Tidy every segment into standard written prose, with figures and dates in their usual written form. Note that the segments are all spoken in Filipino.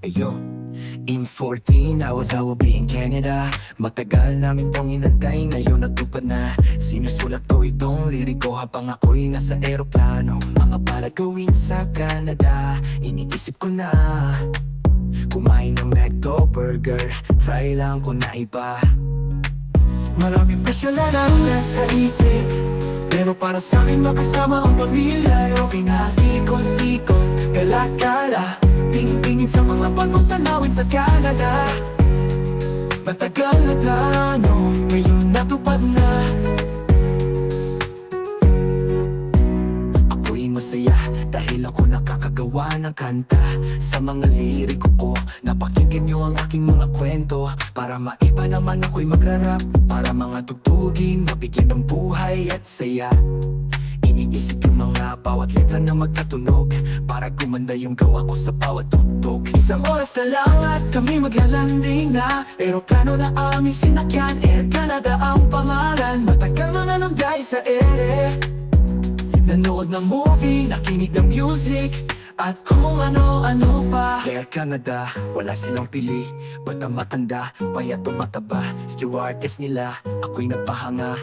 Ayo, in 14, I will be in Canada. Matagal namin tong inantay, ngayon natupad na. Sinusulat ko itong liriko habang ako'y nasa eroplano. Mga palagawin sa Canada, iniisip ko na kumain ng McDo burger, try lang ko na iba. Maraming pasyalan ang nasa isip, pero para sa akin makasama ang pamilya. Okay na ikot-ikot, gala-gala, tingin-tingin sa mga bagong tanawin sa Canada. Matagal na plano, ngayon natupad na. Ako'y masaya dahil ako nakakagawa ng kanta. Sa mga liriko ko, napakinggan nyo ang aking mga kwento. Para maiba naman ako'y mag-rap, para mga tugtugin, mabigyan ng buhay at saya. Iniisip yung mga bawat letra na magkatunog, para gumanda yung gawa ko sa bawat tugtog. Isang oras na lang at kami maglalanding na. Eroplano na aming sinakyan, Air Canada ang pangalan. Matagal na nanunggay sa ere, nanood ng movie, nakinig ng music, at kung ano-ano pa. Air Canada, wala silang pili, bata matanda, payat o mataba. Stewardess nila, ako'y napahanga.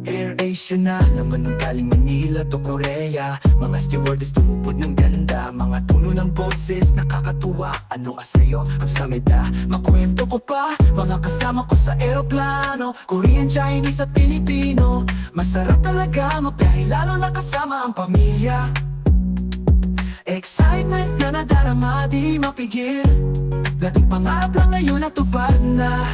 Air Asia na naman ng galing Manila to Korea. Mga stewardess tumupod ng ganda, mga tuno ng boses nakakatuwa. Anong asayo, ang sameda, makwento ko pa mga kasama ko sa eroplano. Korean, Chinese at Pilipino, masarap talaga magbiyahe lalo na kasama ang pamilya. Excitement na nadarama di mapigil, dating pangarap lang ngayon natupad na.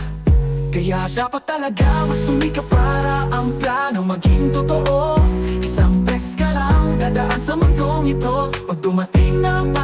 Kaya dapat talaga magsumikap para ang plano maging totoo. Isang beses ka lang dadaan sa mundong ito, pag dumating ng